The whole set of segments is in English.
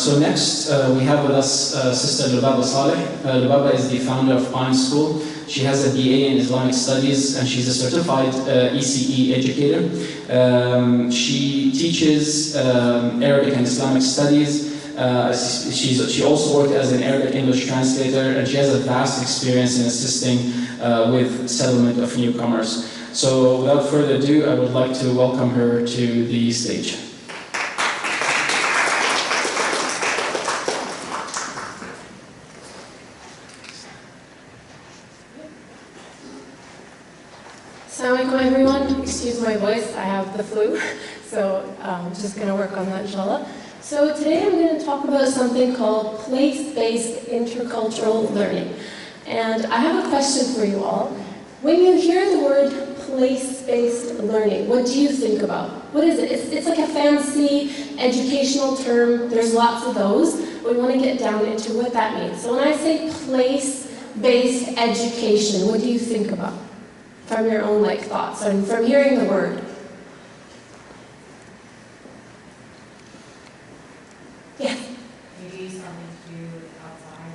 So next, we have with us Sister Lubaba Saleh. Lubaba is the founder of Pine School. She has a BA in Islamic Studies and she's a certified ECE educator. She teaches Arabic and Islamic Studies. She also worked as an Arabic-English translator, and she has a vast experience in assisting with settlement of newcomers. So without further ado, I would like to welcome her to the stage. Assalamu alaikum everyone, excuse my voice, I have the flu, so I'm just going to work on that inshallah. So today I'm going to talk about something called place-based intercultural learning. And I have a question for you all. When you hear the word place-based learning, what do you think about? What is it? It's like a fancy educational term, there's lots of those. We want to get down into what that means. So when I say place-based education, what do you think about? From your own thoughts and from hearing the word. Yes? Maybe something to do with outside.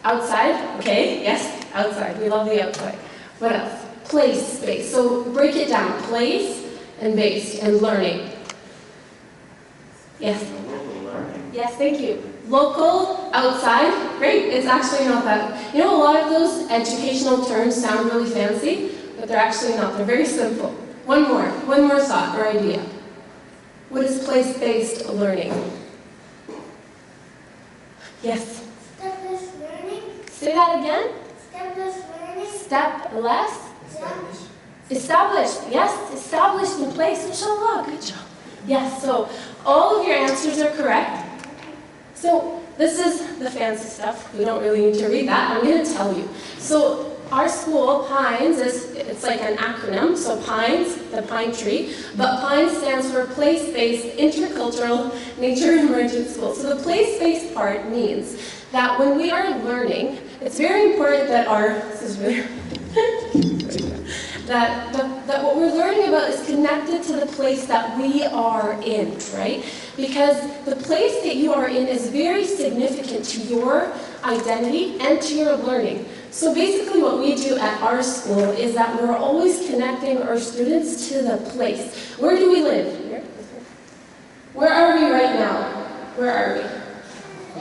Outside? Okay, yes, outside. We love the outside. What else? Place, space. So break it down. Place and base and learning. Yes? Learning. Yes, thank you. Local, outside. Great. It's actually not that. You know, a lot of those educational terms sound really fancy, but they're actually not. They're very simple. One more thought or idea. What is place-based learning? Yes? Step-less learning. Say that again. Step-less learning. Step-less? Established. Established. Yes, established in place. Inshallah. Good job. Yes, so all of your answers are correct. So this is the fancy stuff. We don't really need to read that. I'm going to tell you. So our school, Pines, it's like an acronym. So Pines, the pine tree, but Pines stands for Place-Based Intercultural Nature Emergent School. So the place-based part means that when we are learning, it's very important that that what we're learning about is connected to the place that we are in, right? Because the place that you are in is very significant to your identity and to your learning. So basically what we do at our school is that we're always connecting our students to the place. Where do we live? Here? Where are we right now? Where are we?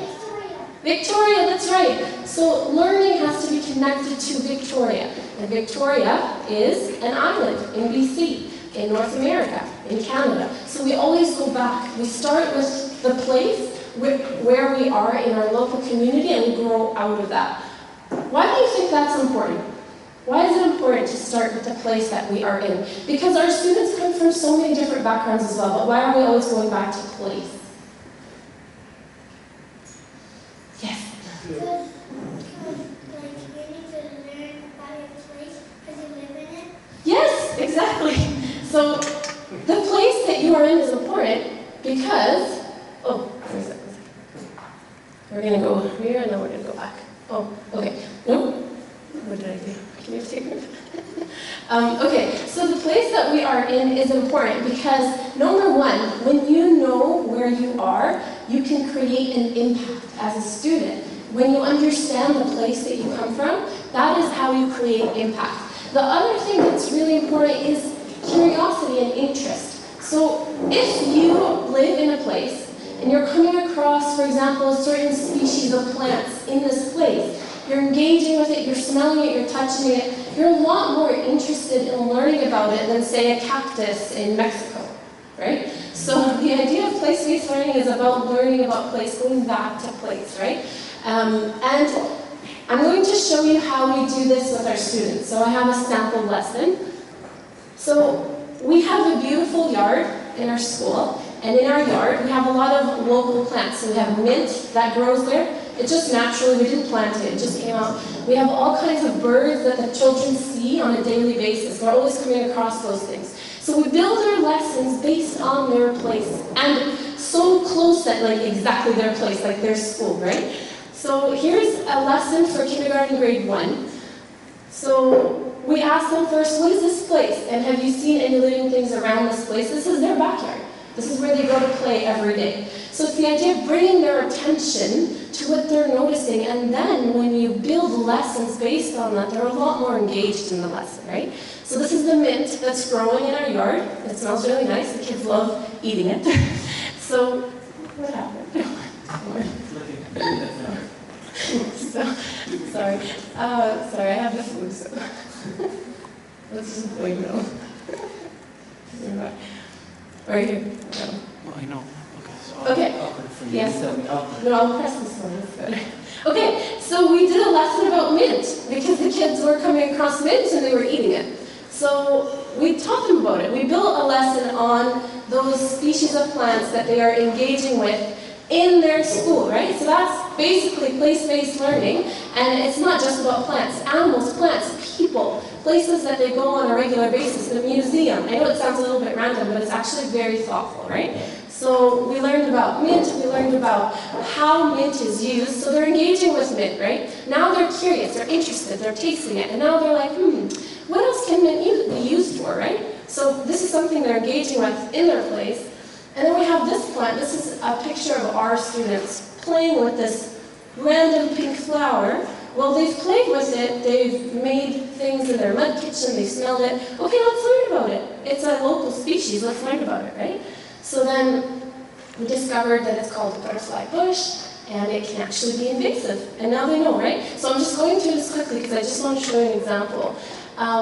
Victoria. Victoria, that's right. So learning has to be connected to Victoria. And Victoria is an island in BC, in North America, in Canada. So we always go back. We start with the place where we are in our local community and we grow out of that. Why do you think that's important? Why is it important to start with the place that we are in? Because our students come from so many different backgrounds as well, but why are we always going back to place? Yes? Because you need to learn about your place because you live in it. Yes, exactly. So the place that you are in is important because, where's that? We're going to go here and then we're going to go back. Oh, okay. Nope. What did I do? Can you take me? Okay, so the place that we are in is important because, number one, when you know where you are, you can create an impact as a student. When you understand the place that you come from, that is how you create impact. The other thing that's really important is curiosity and interest. So if you live in a place and you're coming across, for example, a certain species of plants in this place, you're engaging with it, you're smelling it, you're touching it, you're a lot more interested in learning about it than, say, a cactus in Mexico, right? So the idea of place-based learning is about learning about place, going back to place, right? And I'm going to show you how we do this with our students. So I have a sample lesson. So we have a beautiful yard in our school, and in our yard we have a lot of local plants. So we have mint that grows there. It just naturally, we didn't plant it, it just came out. We have all kinds of birds that the children see on a daily basis. We're always coming across those things. So we build our lessons based on their place, and so close that exactly their place, like their school, right? So here's a lesson for kindergarten grade 1. So we ask them first, what is this place? And have you seen any living things around this place? This is their backyard. This is where they go to play every day. So it's the idea of bringing their attention to what they're noticing, and then when you build lessons based on that, they're a lot more engaged in the lesson, right? So this is the mint that's growing in our yard. It smells really nice. The kids love eating it. So, what happened? Sorry, I have the flu, so let's just blame it on. Right here. No. Well, I know. Okay. So Okay. Yes. Tell me after. No, I'll press this one. That's better. Okay, so we did a lesson about mint because the kids were coming across mint and they were eating it. So we taught them about it. We built a lesson on those species of plants that they are engaging with in their school, right? So that's basically place-based learning, and it's not just about plants, animals, plants, people, places that they go on a regular basis, the museum. I know it sounds a little bit random, but it's actually very thoughtful, right? So we learned about mint, we learned about how mint is used, so they're engaging with mint, right? Now they're curious, they're interested, they're tasting it, and now they're like, what else can mint be used for, right? So this is something they're engaging with in their place. And then we have this plant. This is a picture of our students playing with this random pink flower. Well, they've played with it. They've made things in their mud kitchen. They smelled it. Okay, let's learn about it. It's a local species. Let's learn about it, right? So then we discovered that it's called a butterfly bush, and it can actually be invasive. And now they know, right? So I'm just going through this quickly because I just want to show you an example.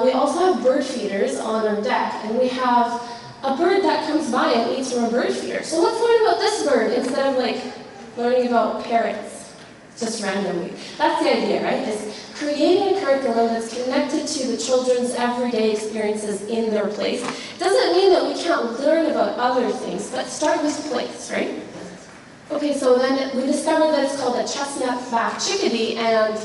We also have bird feeders on our deck, and we have a bird that comes by and eats from a bird feeder. So let's learn about this bird instead of like learning about parrots just randomly. That's the idea, right? Is creating a curriculum that's connected to the children's everyday experiences in their place. Doesn't mean that we can't learn about other things, but start with place, right? Okay, so then we discovered that it's called a chestnut-back chickadee, and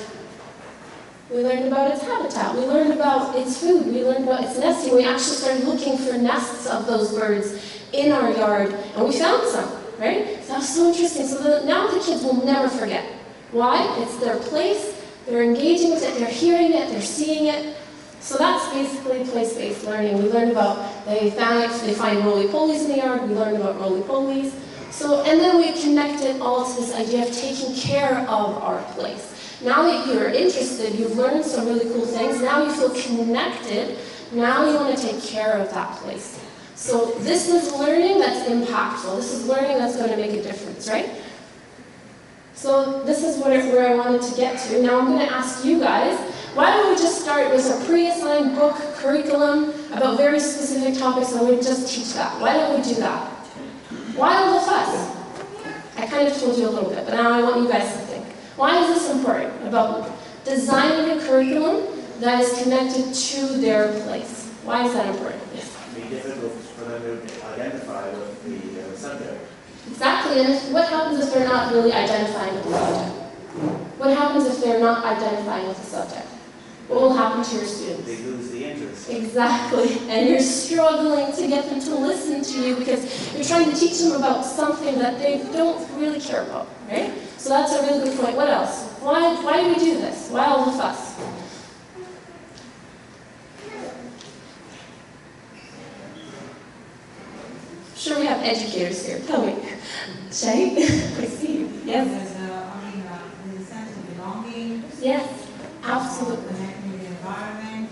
we learned about its habitat, we learned about its food, we learned about its nesting. We actually started looking for nests of those birds in our yard, and we found some, right? So that was so interesting. So now the kids will never forget. Why? It's their place, they're engaging with it, they're hearing it, they're seeing it. So that's basically place-based learning. We learned about, they find roly-polies in the yard, we learned about roly-polies. So, and then we connected all to this idea of taking care of our place. Now that you're interested, you've learned some really cool things, now you feel connected, now you want to take care of that place. So this is learning that's impactful, this is learning that's going to make a difference, right? So this is where I wanted to get to. Now I'm going to ask you guys, why don't we just start with a pre-assigned book, curriculum, about very specific topics, and we just teach that? Why don't we do that? Why all the fuss? I kind of told you a little bit, but now I want you guys to think. Why is this important about designing a curriculum that is connected to their place? Why is that important? Yes. It would be difficult for them to identify with the subject. Exactly, and what happens if they're not really identifying with the subject? What happens if they're not identifying with the subject? What will happen to your students? They lose the interest. Exactly, and you're struggling to get them to listen to you because you're trying to teach them about something that they don't really care about, right? So that's a really good point. What else? Why do we do this? Why all the fuss? Sure, we have educators here. Tell me. Shay? I see you. Yes. There's a sense of belonging. Yes, absolutely. Connecting with the environment.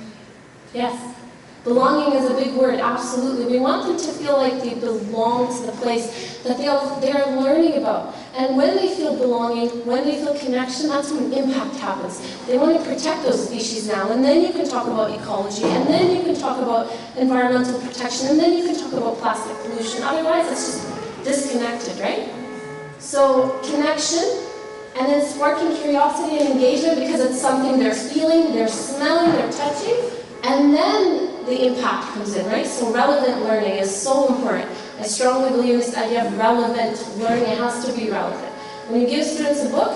Yes. Belonging is a big word, absolutely. We want them to feel like they belong to the place that they are learning about. And when they feel belonging, when they feel connection, that's when impact happens. They want to protect those species now, and then you can talk about ecology, and then you can talk about environmental protection, and then you can talk about plastic pollution. Otherwise, it's just disconnected, right? So, connection, and then sparking curiosity and engagement because it's something they're feeling, they're smelling, they're touching, and then the impact comes in, right? So relevant learning is so important. I strongly believe in this idea of relevant learning. It has to be relevant. When you give students a book,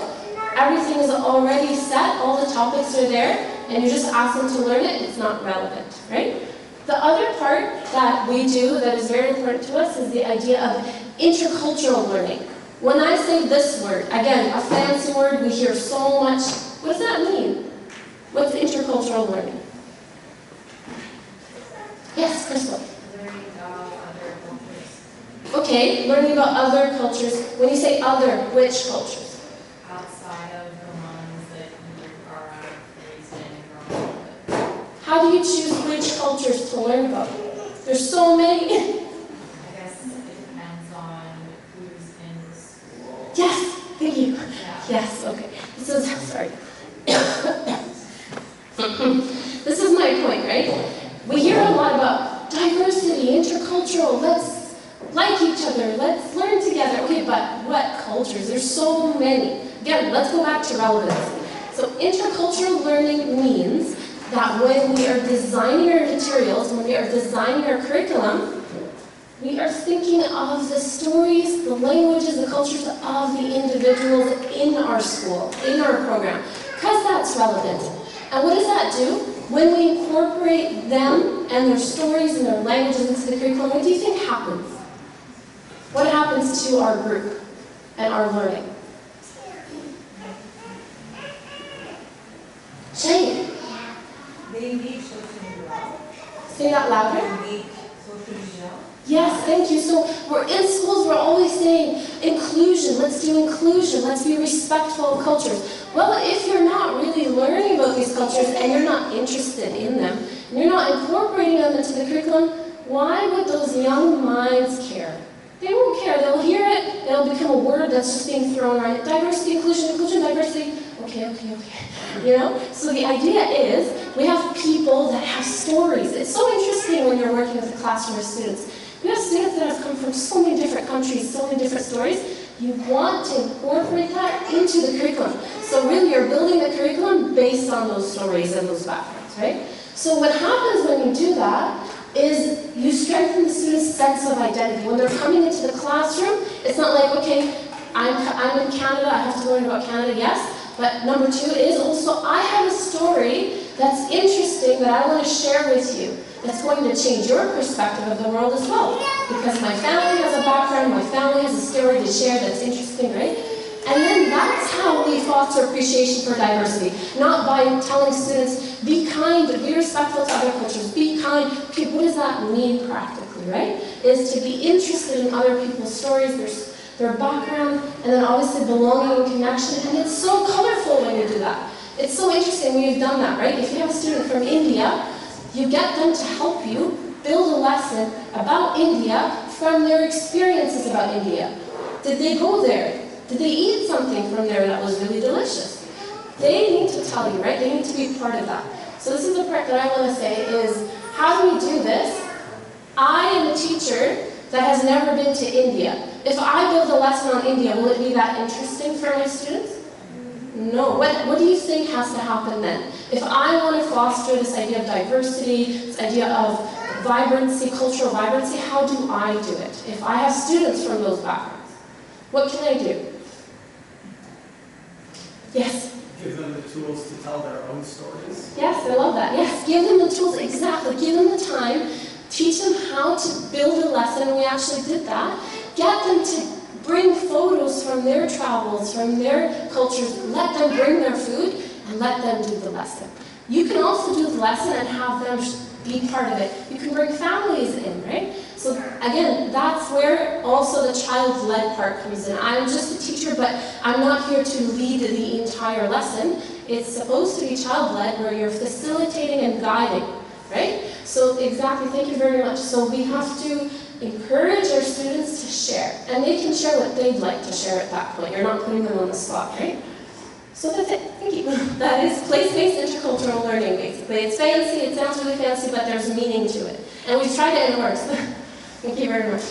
everything is already set, all the topics are there, and you just ask them to learn it, it's not relevant, right? The other part that we do that is very important to us is the idea of intercultural learning. When I say this word, again, a fancy word, we hear so much. What does that mean? What's intercultural learning? Yes, Crystal. Learning about other cultures. Okay, learning about other cultures. When you say other, which cultures? Outside of the ones that you are raised in and grown up with. How do you choose which cultures to learn about? There's so many. I guess it depends on who's in the school. Yes, thank you. Yeah. Yes, okay. This is, sorry. This is my point, right? We hear a lot about diversity, intercultural, let's like each other, let's learn together. Okay, but what cultures? There's so many. Again, let's go back to relevancy. So intercultural learning means that when we are designing our materials, when we are designing our curriculum, we are thinking of the stories, the languages, the cultures of the individuals in our school, in our program, because that's relevant. And what does that do? When we incorporate them and their stories and their languages into the curriculum, what do you think happens? What happens to our group and our learning? Shane, They need socially well. say that louder. They need socially well. Yes, thank you. So we're in schools, we're always saying inclusion, let's do inclusion, let's be respectful of cultures. Well, if you're not really learning about these cultures and you're not interested in them, and you're not incorporating them into the curriculum, why would those young minds care? They won't care. They'll hear it, it'll become a word that's just being thrown around. Diversity, inclusion, inclusion, diversity. Okay. You know? So the idea is we have people that have stories. It's so interesting when you're working with a classroom of students. You have students that have come from so many different countries, so many different stories. You want to incorporate that into the curriculum. So really you're building the curriculum based on those stories and those backgrounds, right? So what happens when you do that is you strengthen the student's sense of identity. When they're coming into the classroom, it's not like, okay, I'm in Canada, I have to learn about Canada, yes. But number two is also, I have a story that's interesting that I want to share with you. That's going to change your perspective of the world as well. Because my family has a background, my family has a story to share that's interesting, right? And then that's how we foster appreciation for diversity. Not by telling students, be kind, be respectful to other cultures, be kind. Okay, what does that mean practically, right? Is to be interested in other people's stories, their background, and then obviously belonging and connection. And it's so colorful when you do that. It's so interesting when you've done that, right? If you have a student from India, you get them to help you build a lesson about India from their experiences about India. Did they go there? Did they eat something from there that was really delicious? They need to tell you, right? They need to be part of that. So this is the part that I want to say is, how do we do this? I am a teacher that has never been to India. If I build a lesson on India, will it be that interesting for my students? No. What do you think has to happen then? If I want to foster this idea of diversity, this idea of vibrancy, cultural vibrancy, how do I do it? If I have students from those backgrounds, what can I do? Yes? Give them the tools to tell their own stories. Yes, I love that. Yes, give them the tools, exactly. Give them the time. Teach them how to build a lesson, and we actually did that. Get them to bring photos from their travels, from their cultures. Let them bring their food, and let them do the lesson. You can also do the lesson and have them be part of it. You can bring families in, right? So again, that's where also the child-led part comes in. I'm just a teacher, but I'm not here to lead the entire lesson. It's supposed to be child-led, where you're facilitating and guiding, right? So exactly, thank you very much. So we have to encourage our students to share, and they can share what they'd like to share at that point. You're not putting them on the spot, right? So that's it, thank you. That is place-based intercultural learning, basically. It's fancy, it sounds really fancy, but there's meaning to it. And we've tried it and it works. Thank you very much.